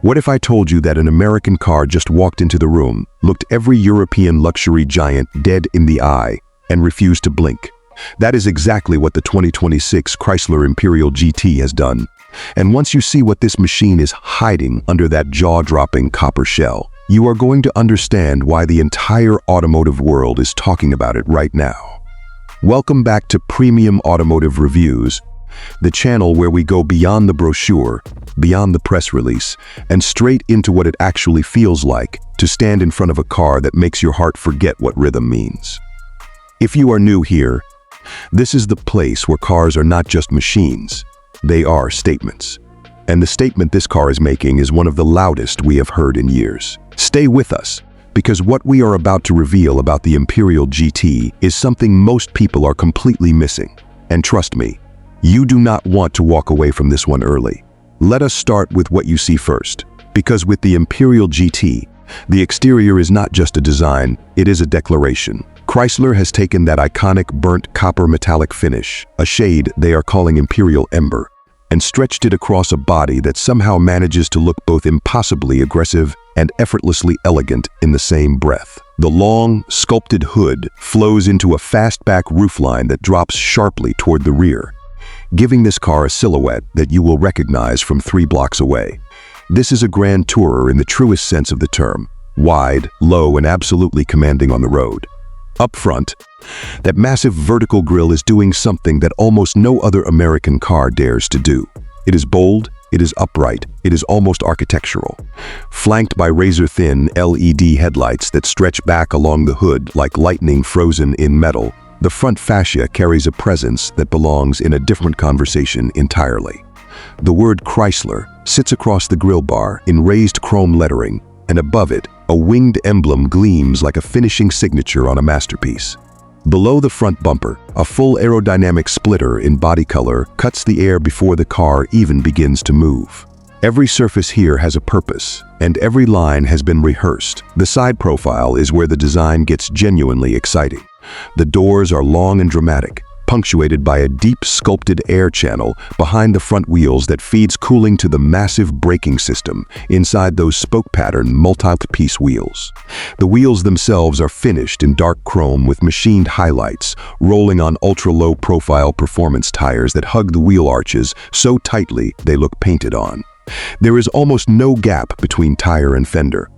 What if I told you that an American car just walked into the room, looked every European luxury giant dead in the eye, and refused to blink? That is exactly what the 2026 Chrysler Imperial GT has done. And once you see what this machine is hiding under that jaw-dropping copper shell, you are going to understand why the entire automotive world is talking about it right now. Welcome back to Premium Automotive Reviews, the channel where we go beyond the brochure, beyond the press release, and straight into what it actually feels like to stand in front of a car that makes your heart forget what rhythm means. If you are new here, this is the place where cars are not just machines, they are statements. And the statement this car is making is one of the loudest we have heard in years. Stay with us, because what we are about to reveal about the Imperial GT is something most people are completely missing. And trust me, you do not want to walk away from this one early. Let us start with what you see first, because with the Imperial GT, the exterior is not just a design, it is a declaration. Chrysler has taken that iconic burnt copper metallic finish, a shade they are calling Imperial Ember, and stretched it across a body that somehow manages to look both impossibly aggressive and effortlessly elegant in the same breath. The long, sculpted hood flows into a fastback roofline that drops sharply toward the rear, giving this car a silhouette that you will recognize from 3 blocks away. This is a grand tourer in the truest sense of the term, wide, low, and absolutely commanding on the road. Up front, that massive vertical grille is doing something that almost no other American car dares to do. It is bold, it is upright, it is almost architectural. Flanked by razor-thin LED headlights that stretch back along the hood like lightning frozen in metal, the front fascia carries a presence that belongs in a different conversation entirely. The word Chrysler sits across the grille bar in raised chrome lettering, and above it, a winged emblem gleams like a finishing signature on a masterpiece. Below the front bumper, a full aerodynamic splitter in body color cuts the air before the car even begins to move. Every surface here has a purpose, and every line has been rehearsed. The side profile is where the design gets genuinely exciting. The doors are long and dramatic, punctuated by a deep sculpted air channel behind the front wheels that feeds cooling to the massive braking system inside those spoke-pattern multi-piece wheels. The wheels themselves are finished in dark chrome with machined highlights, rolling on ultra-low profile performance tires that hug the wheel arches so tightly they look painted on. There is almost no gap between tire and fender,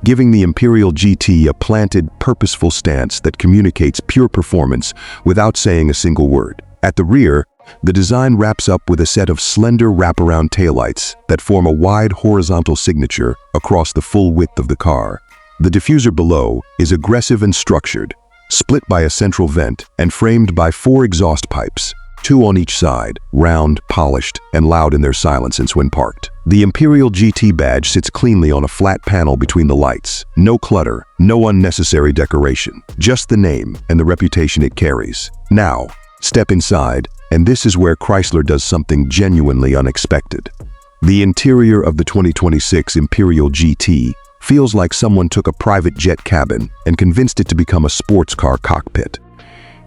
giving the Imperial GT a planted, purposeful stance that communicates pure performance without saying a single word. At the rear, the design wraps up with a set of slender wraparound taillights that form a wide horizontal signature across the full width of the car. The diffuser below is aggressive and structured, split by a central vent and framed by 4 exhaust pipes, 2 on each side, round, polished, and loud in their silences when parked. The Imperial GT badge sits cleanly on a flat panel between the lights. No clutter, no unnecessary decoration, just the name and the reputation it carries. Now, step inside, and this is where Chrysler does something genuinely unexpected. The interior of the 2026 Imperial GT feels like someone took a private jet cabin and convinced it to become a sports car cockpit.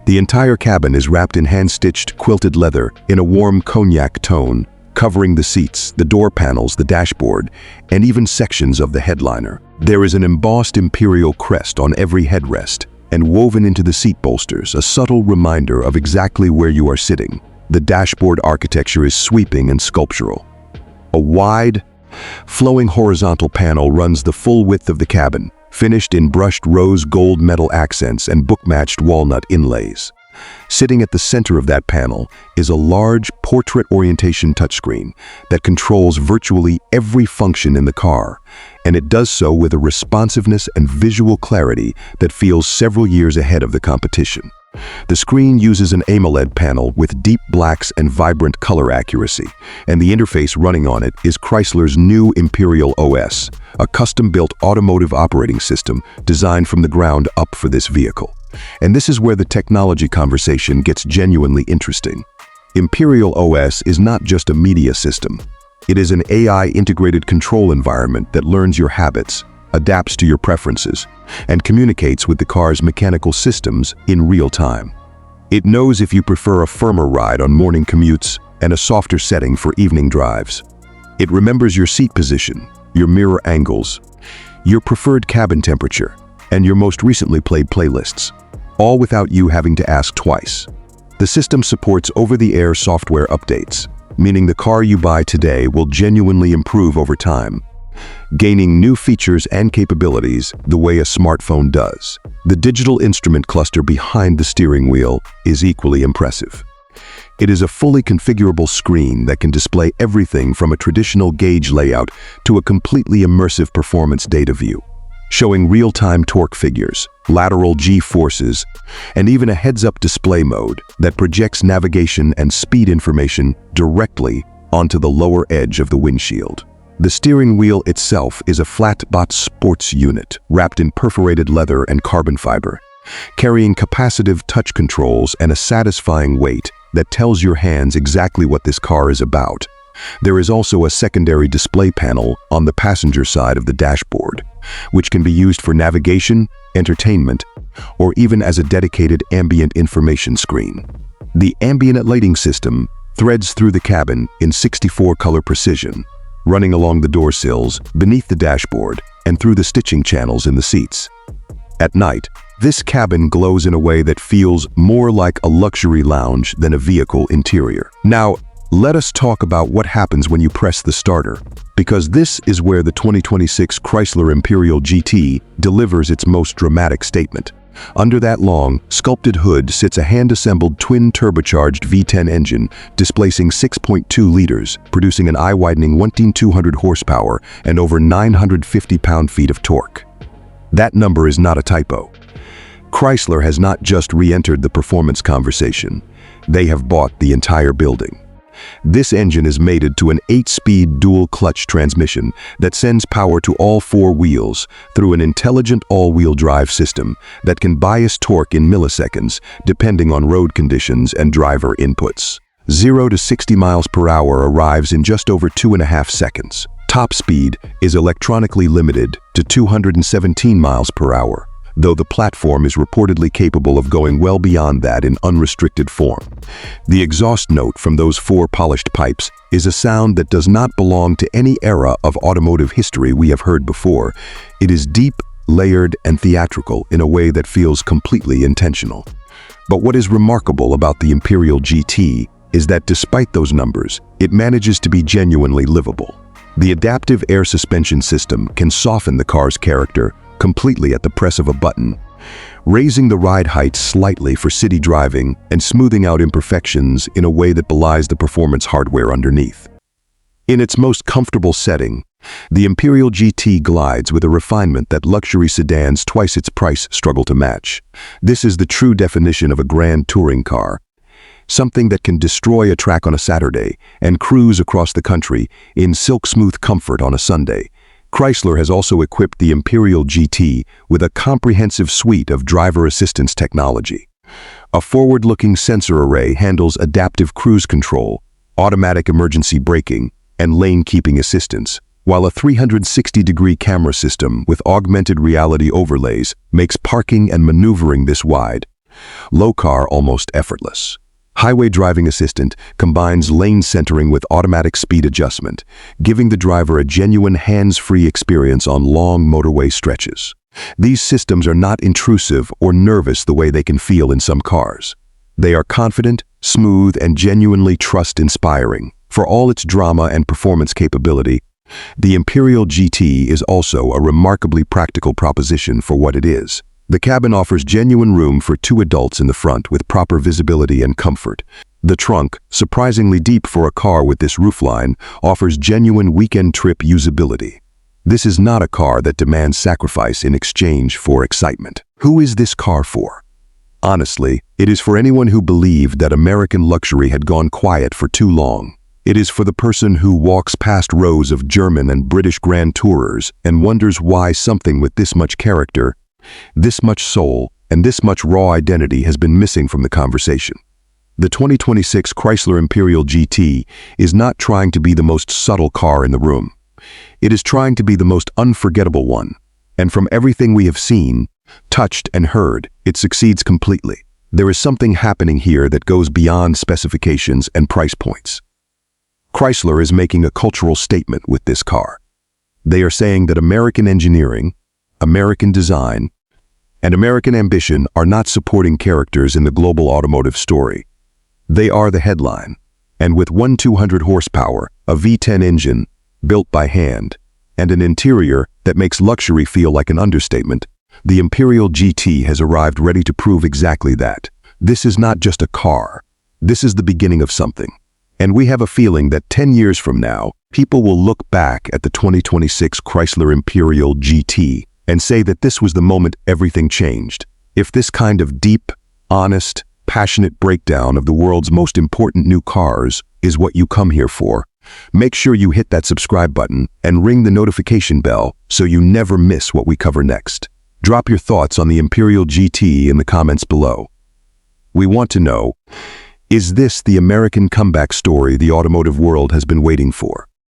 The entire cabin is wrapped in hand-stitched quilted leather in a warm cognac tone, covering the seats, the door panels, the dashboard, and even sections of the headliner. There is an embossed Imperial crest on every headrest, and woven into the seat bolsters, a subtle reminder of exactly where you are sitting. The dashboard architecture is sweeping and sculptural. A wide, flowing horizontal panel runs the full width of the cabin, finished in brushed rose gold metal accents and book-matched walnut inlays. Sitting at the center of that panel is a large portrait orientation touchscreen that controls virtually every function in the car, and it does so with a responsiveness and visual clarity that feels several years ahead of the competition. The screen uses an AMOLED panel with deep blacks and vibrant color accuracy, and the interface running on it is Chrysler's new Imperial OS, a custom-built automotive operating system designed from the ground up for this vehicle. And this is where the technology conversation gets genuinely interesting. Imperial OS is not just a media system. It is an AI-integrated control environment that learns your habits, adapts to your preferences, and communicates with the car's mechanical systems in real time. It knows if you prefer a firmer ride on morning commutes and a softer setting for evening drives. It remembers your seat position, your mirror angles, your preferred cabin temperature, and your most recently played playlists, all without you having to ask twice. The system supports over-the-air software updates, meaning the car you buy today will genuinely improve over time, gaining new features and capabilities the way a smartphone does. The digital instrument cluster behind the steering wheel is equally impressive. It is a fully configurable screen that can display everything from a traditional gauge layout to a completely immersive performance data view, showing real-time torque figures, lateral G-forces, and even a heads-up display mode that projects navigation and speed information directly onto the lower edge of the windshield. The steering wheel itself is a flat-bottom sports unit wrapped in perforated leather and carbon fiber, carrying capacitive touch controls and a satisfying weight that tells your hands exactly what this car is about. There is also a secondary display panel on the passenger side of the dashboard, which can be used for navigation, entertainment, or even as a dedicated ambient information screen. The ambient lighting system threads through the cabin in 64-color precision, running along the door sills, beneath the dashboard, and through the stitching channels in the seats. At night, this cabin glows in a way that feels more like a luxury lounge than a vehicle interior. Now, let us talk about what happens when you press the starter, because this is where the 2026 Chrysler Imperial GT delivers its most dramatic statement. Under that long, sculpted hood sits a hand-assembled twin-turbocharged V10 engine displacing 6.2 liters, producing an eye-widening 1,200 horsepower and over 950 pound-feet of torque. That number is not a typo. Chrysler has not just re-entered the performance conversation, they have bought the entire building. This engine is mated to an 8-speed dual-clutch transmission that sends power to all 4 wheels through an intelligent all-wheel drive system that can bias torque in milliseconds depending on road conditions and driver inputs. 0 to 60 miles per hour arrives in just over 2.5 seconds. Top speed is electronically limited to 217 miles per hour, though the platform is reportedly capable of going well beyond that in unrestricted form. The exhaust note from those 4 polished pipes is a sound that does not belong to any era of automotive history we have heard before. It is deep, layered, and theatrical in a way that feels completely intentional. But what is remarkable about the Imperial GT is that despite those numbers, it manages to be genuinely livable. The adaptive air suspension system can soften the car's character completely at the press of a button, raising the ride height slightly for city driving and smoothing out imperfections in a way that belies the performance hardware underneath. In its most comfortable setting, the Imperial GT glides with a refinement that luxury sedans twice its price struggle to match. This is the true definition of a grand touring car, something that can destroy a track on a Saturday and cruise across the country in silk-smooth comfort on a Sunday. Chrysler has also equipped the Imperial GT with a comprehensive suite of driver assistance technology. A forward-looking sensor array handles adaptive cruise control, automatic emergency braking, and lane-keeping assistance, while a 360-degree camera system with augmented reality overlays makes parking and maneuvering this wide low-car almost effortless. Highway Driving Assistant combines lane centering with automatic speed adjustment, giving the driver a genuine hands-free experience on long motorway stretches. These systems are not intrusive or nervous the way they can feel in some cars. They are confident, smooth, and genuinely trust-inspiring. For all its drama and performance capability, the Imperial GT is also a remarkably practical proposition for what it is. The cabin offers genuine room for 2 adults in the front with proper visibility and comfort. The trunk, surprisingly deep for a car with this roofline, offers genuine weekend trip usability. This is not a car that demands sacrifice in exchange for excitement. Who is this car for? Honestly, it is for anyone who believed that American luxury had gone quiet for too long. It is for the person who walks past rows of German and British Grand Tourers and wonders why something with this much character, this much soul, and this much raw identity has been missing from the conversation. The 2026 Chrysler Imperial GT is not trying to be the most subtle car in the room. It is trying to be the most unforgettable one. And from everything we have seen, touched, and heard, it succeeds completely. There is something happening here that goes beyond specifications and price points. Chrysler is making a cultural statement with this car. They are saying that American engineering, American design, and American ambition are not supporting characters in the global automotive story. They are the headline. And with 200 horsepower, a V10 engine, built by hand, and an interior that makes luxury feel like an understatement, the Imperial GT has arrived ready to prove exactly that. This is not just a car. This is the beginning of something. And we have a feeling that 10 years from now, people will look back at the 2026 Chrysler Imperial GT and say that this was the moment everything changed. If this kind of deep, honest, passionate breakdown of the world's most important new cars is what you come here for, make sure you hit that subscribe button and ring the notification bell so you never miss what we cover next. Drop your thoughts on the Imperial GT in the comments below. We want to know, is this the American comeback story the automotive world has been waiting for?